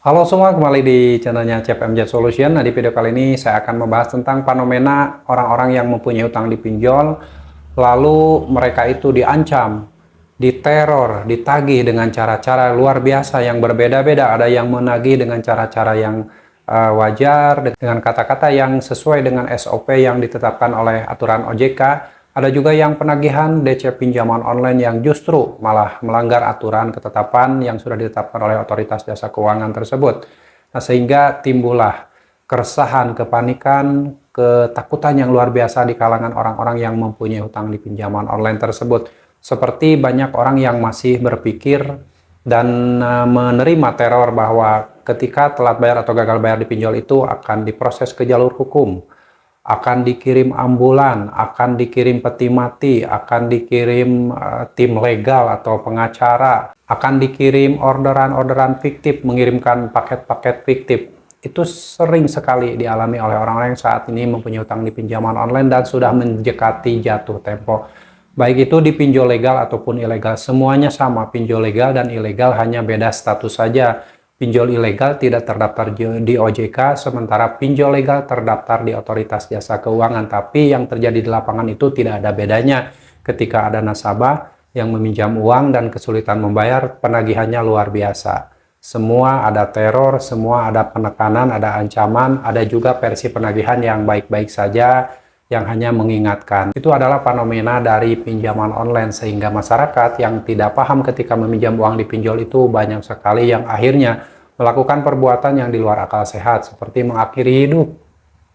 Halo semua, kembali di channelnya Chef MJ Solution. Nah, di video kali ini saya akan membahas tentang fenomena orang-orang yang mempunyai utang di pinjol, lalu mereka itu diancam, diteror, ditagih dengan cara-cara luar biasa yang berbeda-beda. Ada yang menagih dengan cara-cara yang wajar, dengan kata-kata yang sesuai dengan SOP yang ditetapkan oleh aturan OJK. Ada juga yang penagihan DC pinjaman online yang justru malah melanggar aturan ketetapan yang sudah ditetapkan oleh otoritas jasa keuangan tersebut. Nah, sehingga timbullah keresahan, kepanikan, ketakutan yang luar biasa di kalangan orang-orang yang mempunyai hutang di pinjaman online tersebut. Seperti banyak orang yang masih berpikir dan menerima teror bahwa ketika telat bayar atau gagal bayar di pinjol itu akan diproses ke jalur hukum, akan dikirim ambulan, akan dikirim peti mati, akan dikirim tim legal atau pengacara, akan dikirim orderan-orderan fiktif, mengirimkan paket-paket fiktif. Itu sering sekali dialami oleh orang-orang yang saat ini mempunyai utang di pinjaman online dan sudah mendekati jatuh tempo. Baik itu di pinjol legal ataupun ilegal, semuanya sama. Pinjol legal dan ilegal hanya beda status saja. Pinjol ilegal tidak terdaftar di OJK, sementara pinjol legal terdaftar di Otoritas Jasa Keuangan. Tapi yang terjadi di lapangan itu tidak ada bedanya. Ketika ada nasabah yang meminjam uang dan kesulitan membayar, penagihannya luar biasa. Semua ada teror, semua ada penekanan, ada ancaman, ada juga versi penagihan yang baik-baik saja, yang hanya mengingatkan. Itu adalah fenomena dari pinjaman online, sehingga masyarakat yang tidak paham ketika meminjam uang di pinjol itu banyak sekali yang akhirnya melakukan perbuatan yang di luar akal sehat, seperti mengakhiri hidup.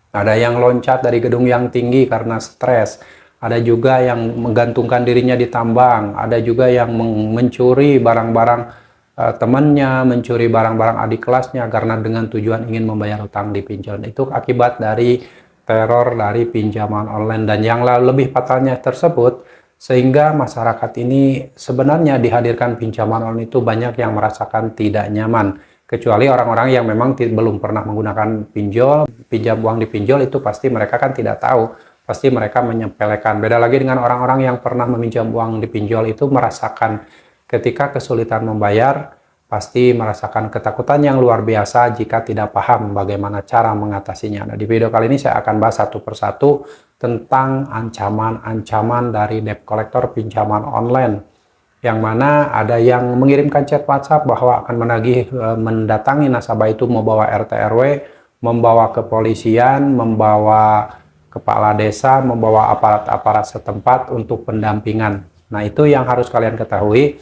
Ada yang loncat dari gedung yang tinggi karena stres, ada juga yang menggantungkan dirinya di tambang, ada juga yang mencuri barang-barang temannya, mencuri barang-barang adik kelasnya karena dengan tujuan ingin membayar utang di pinjol. Itu akibat dari teror dari pinjaman online, dan yang lebih fatalnya tersebut, sehingga masyarakat ini sebenarnya dihadirkan pinjaman online itu banyak yang merasakan tidak nyaman, kecuali orang-orang yang memang belum pernah menggunakan pinjam uang di pinjol. Itu pasti mereka kan tidak tahu, pasti mereka menyepelekan. Beda lagi dengan orang-orang yang pernah meminjam uang di pinjol, itu merasakan ketika kesulitan membayar, pasti merasakan ketakutan yang luar biasa jika tidak paham bagaimana cara mengatasinya. Nah, di video kali ini saya akan bahas satu persatu tentang ancaman-ancaman dari debt collector pinjaman online, yang mana ada yang mengirimkan chat WhatsApp bahwa akan menagih, mendatangi nasabah itu membawa RT RW, membawa kepolisian, membawa kepala desa, membawa aparat-aparat setempat untuk pendampingan. Nah, itu yang harus kalian ketahui.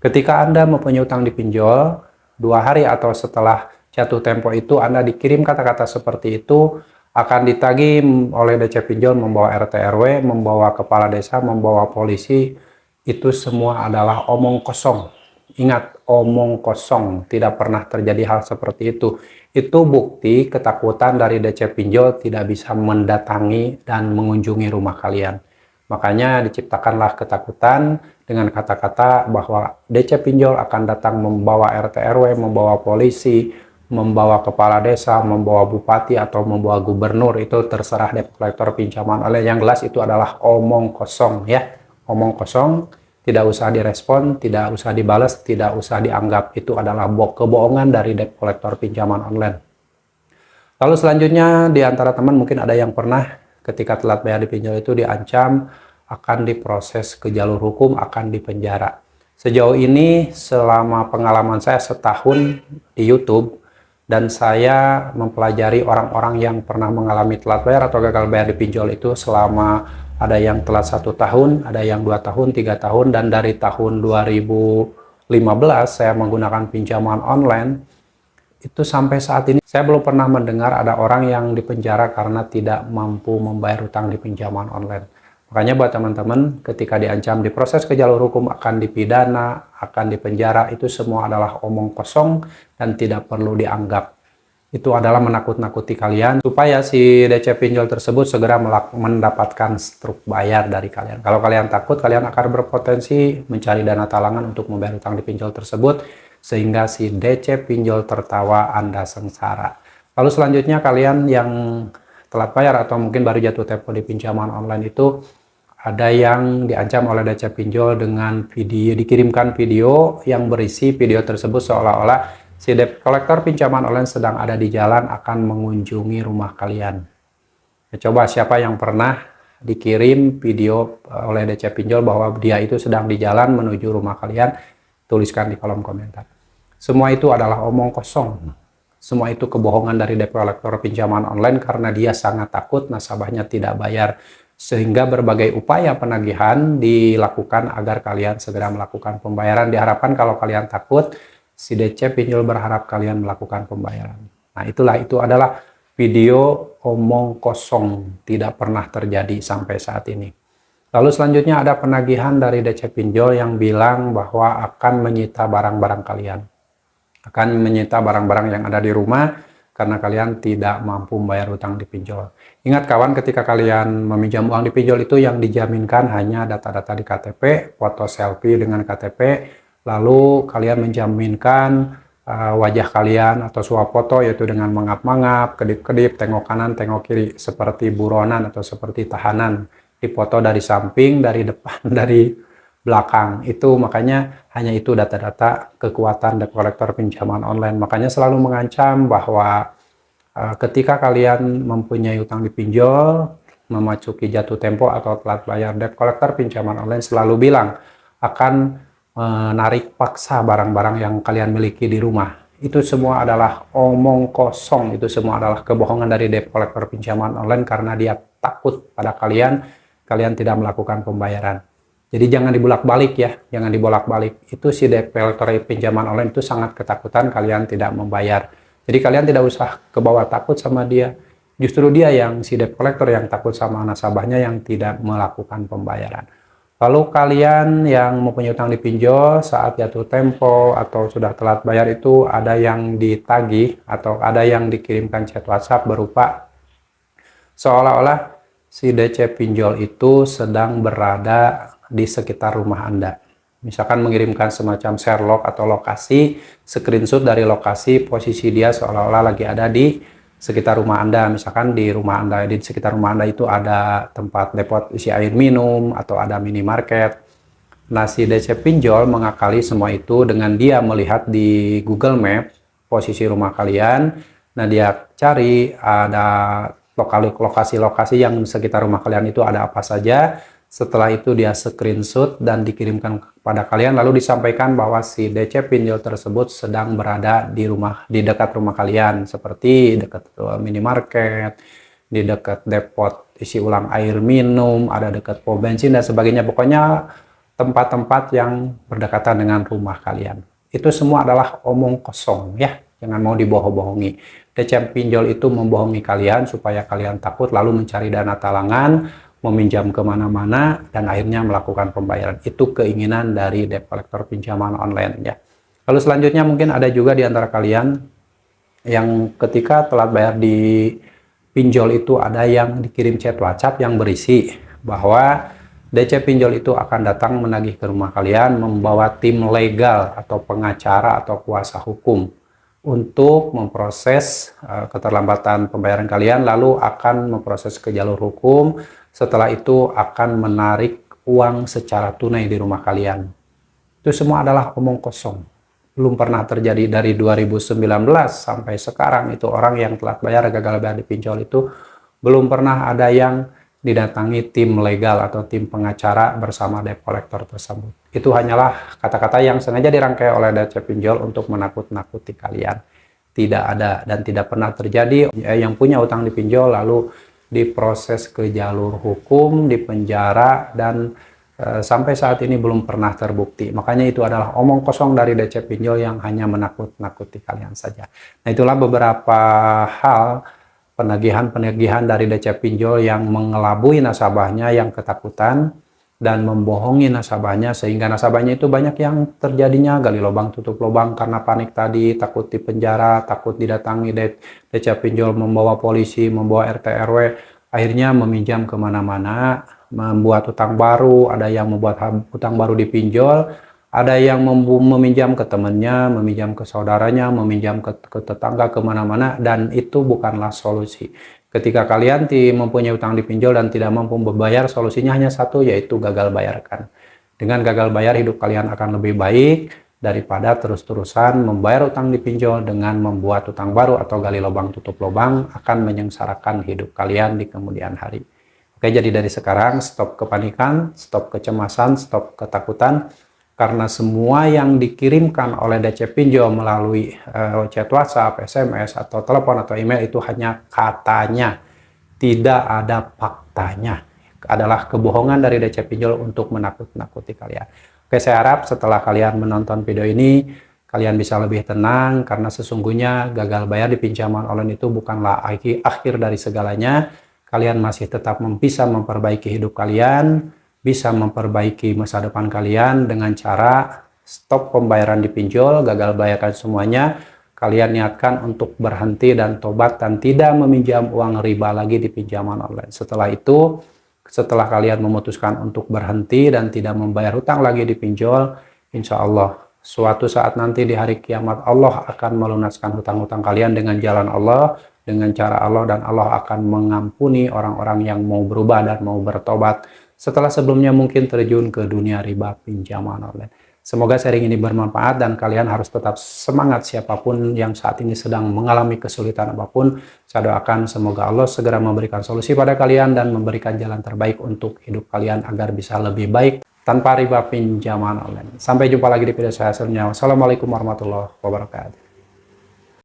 Ketika Anda mempunyai utang di pinjol, 2 hari atau setelah jatuh tempo itu Anda dikirim kata-kata seperti itu, akan ditagih oleh DC pinjol membawa RT RW, membawa kepala desa, membawa polisi. Itu semua adalah omong kosong. Ingat, omong kosong, tidak pernah terjadi hal seperti itu. Itu bukti ketakutan dari DC pinjol tidak bisa mendatangi dan mengunjungi rumah kalian. Makanya diciptakanlah ketakutan dengan kata-kata bahwa DC pinjol akan datang membawa RT RW, membawa polisi, membawa kepala desa, membawa bupati, atau membawa gubernur. Itu terserah debt collector pinjaman online. Yang jelas itu adalah omong kosong ya. Omong kosong, tidak usah direspon, tidak usah dibalas, tidak usah dianggap. Itu adalah kebohongan dari debt collector pinjaman online. Lalu selanjutnya, di antara teman mungkin ada yang pernah ketika telat bayar di pinjol itu diancam akan diproses ke jalur hukum, akan dipenjara. Sejauh ini selama pengalaman saya setahun di YouTube, dan saya mempelajari orang-orang yang pernah mengalami telat bayar atau gagal bayar di pinjol itu, selama ada yang telat 1 tahun, ada yang 2 tahun, 3 tahun, dan dari tahun 2015 saya menggunakan pinjaman online. Itu sampai saat ini saya belum pernah mendengar ada orang yang dipenjara karena tidak mampu membayar utang di pinjaman online. Makanya buat teman-teman, ketika diancam diproses ke jalur hukum, akan dipidana, akan dipenjara, itu semua adalah omong kosong dan tidak perlu dianggap. Itu adalah menakut-nakuti kalian supaya si DC pinjol tersebut segera mendapatkan struk bayar dari kalian. Kalau kalian takut, kalian akan berpotensi mencari dana talangan untuk membayar utang di pinjol tersebut, sehingga si DC pinjol tertawa, Anda sengsara. Lalu selanjutnya, kalian yang telat bayar atau mungkin baru jatuh tempo di pinjaman online itu, ada yang diancam oleh DC pinjol dengan dikirimkan video yang berisi video tersebut seolah-olah Si debt collector pinjaman online sedang ada di jalan akan mengunjungi rumah kalian. Ya, coba siapa yang pernah dikirim video oleh DC Pinjol bahwa dia itu sedang di jalan menuju rumah kalian, tuliskan di kolom komentar. Semua itu adalah omong kosong. Semua itu kebohongan dari debt collector pinjaman online karena dia sangat takut nasabahnya tidak bayar. Sehingga berbagai upaya penagihan dilakukan agar kalian segera melakukan pembayaran. Diharapkan kalau kalian takut, si DC Pinjol berharap kalian melakukan pembayaran. Nah, itu adalah video omong kosong, tidak pernah terjadi sampai saat ini. Lalu selanjutnya ada penagihan dari DC Pinjol yang bilang bahwa akan menyita barang-barang kalian. Akan menyita barang-barang yang ada di rumah karena kalian tidak mampu membayar hutang di pinjol. Ingat kawan, ketika kalian meminjam uang di pinjol itu yang dijaminkan hanya data-data di KTP, foto selfie dengan KTP, lalu kalian menjaminkan wajah kalian atau swafoto yaitu dengan mengap-mangap, kedip-kedip, tengok kanan, tengok kiri seperti buronan atau seperti tahanan. Dipoto dari samping, dari depan, dari belakang. Itu makanya hanya itu data-data kekuatan debt collector pinjaman online. Makanya selalu mengancam bahwa ketika kalian mempunyai utang di pinjol, memasuki jatuh tempo atau telat bayar, debt collector pinjaman online selalu bilang akan menarik paksa barang-barang yang kalian miliki di rumah. Itu semua adalah omong kosong, itu semua adalah kebohongan dari debt collector pinjaman online karena dia takut pada kalian tidak melakukan pembayaran. Jadi jangan dibolak-balik ya, jangan dibolak-balik. Itu si debt collector pinjaman online itu sangat ketakutan kalian tidak membayar. Jadi kalian tidak usah kebawa takut sama dia. Justru dia yang si debt collector yang takut sama nasabahnya yang tidak melakukan pembayaran. Lalu kalian yang mempunyai utang di pinjol saat jatuh tempo atau sudah telat bayar itu ada yang ditagih atau ada yang dikirimkan chat WhatsApp berupa seolah-olah si DC Pinjol itu sedang berada di sekitar rumah Anda. Misalkan mengirimkan semacam Sherlock atau lokasi, screenshot dari lokasi posisi dia seolah-olah lagi ada di sekitar rumah Anda. Misalkan di rumah Anda, di sekitar rumah Anda itu ada tempat depot isi air minum atau ada minimarket. Nah, si DC Pinjol mengakali semua itu dengan dia melihat di Google Map posisi rumah kalian. Nah, dia cari ada lokasi-lokasi yang sekitar rumah kalian itu ada apa saja. Setelah itu dia screenshot dan dikirimkan kepada kalian, lalu disampaikan bahwa si DC Pinjol tersebut sedang berada di dekat rumah kalian, seperti dekat minimarket, di dekat depot isi ulang air minum, ada dekat pom bensin dan sebagainya. Pokoknya tempat-tempat yang berdekatan dengan rumah kalian. Itu semua adalah omong kosong ya, jangan mau dibohong-bohongi. DC Pinjol itu membohongi kalian supaya kalian takut lalu mencari dana talangan, meminjam kemana-mana, dan akhirnya melakukan pembayaran. Itu keinginan dari debt collector pinjaman online ya. Lalu selanjutnya mungkin ada juga di antara kalian yang ketika telat bayar di pinjol itu ada yang dikirim chat WhatsApp yang berisi bahwa DC Pinjol itu akan datang menagih ke rumah kalian membawa tim legal atau pengacara atau kuasa hukum untuk memproses keterlambatan pembayaran kalian, lalu akan memproses ke jalur hukum. Setelah itu akan menarik uang secara tunai di rumah kalian. Itu semua adalah omong kosong. Belum pernah terjadi dari 2019 sampai sekarang itu orang yang telat bayar gagal bayar di pinjol itu belum pernah ada yang didatangi tim legal atau tim pengacara bersama debt collector tersebut. Itu hanyalah kata-kata yang sengaja dirangkai oleh DC Pinjol untuk menakut-nakuti kalian. Tidak ada dan tidak pernah terjadi yang punya utang di pinjol lalu diproses ke jalur hukum, dipenjara, dan sampai saat ini belum pernah terbukti. Makanya itu adalah omong kosong dari DC Pinjol yang hanya menakut-nakuti kalian saja. Nah, itulah beberapa hal penagihan-penagihan dari DC Pinjol yang mengelabui nasabahnya yang ketakutan dan membohongi nasabahnya sehingga nasabahnya itu banyak yang terjadinya gali lubang tutup lubang karena panik tadi, takut dipenjara, takut didatangi DC Pinjol, membawa polisi, membawa RT RW, akhirnya meminjam kemana-mana, membuat hutang baru, ada yang membuat hutang baru di pinjol, ada yang meminjam ke temannya, meminjam ke saudaranya, meminjam ke tetangga, kemana-mana, dan itu bukanlah solusi. Ketika kalian mempunyai utang di pinjol dan tidak mampu membayar, solusinya hanya satu, yaitu gagal bayarkan. Dengan gagal bayar, hidup kalian akan lebih baik, daripada terus-terusan membayar utang dipinjol dengan membuat utang baru atau gali lubang tutup lubang, akan menyengsarakan hidup kalian di kemudian hari. Oke, jadi dari sekarang stop kepanikan, stop kecemasan, stop ketakutan, karena semua yang dikirimkan oleh DC Pinjol melalui chat WhatsApp, SMS, atau telepon atau email itu hanya katanya, tidak ada faktanya. Adalah kebohongan dari DC Pinjol untuk menakut-nakuti kalian. Oke, saya harap setelah kalian menonton video ini, kalian bisa lebih tenang, karena sesungguhnya gagal bayar di pinjaman online itu bukanlah akhir dari segalanya. Kalian masih tetap bisa memperbaiki hidup kalian, bisa memperbaiki masa depan kalian dengan cara stop pembayaran di pinjol, gagal bayarkan semuanya. Kalian niatkan untuk berhenti dan tobat dan tidak meminjam uang riba lagi di pinjaman online. Setelah itu, setelah kalian memutuskan untuk berhenti dan tidak membayar hutang lagi di pinjol, insya Allah suatu saat nanti di hari kiamat Allah akan melunaskan hutang-hutang kalian dengan jalan Allah, dengan cara Allah, dan Allah akan mengampuni orang-orang yang mau berubah dan mau bertobat setelah sebelumnya mungkin terjun ke dunia riba pinjaman online. Semoga sharing ini bermanfaat dan kalian harus tetap semangat siapapun yang saat ini sedang mengalami kesulitan apapun. Saya doakan semoga Allah segera memberikan solusi pada kalian dan memberikan jalan terbaik untuk hidup kalian agar bisa lebih baik tanpa riba pinjaman online. Sampai jumpa lagi di video saya selanjutnya. Wassalamualaikum warahmatullahi wabarakatuh.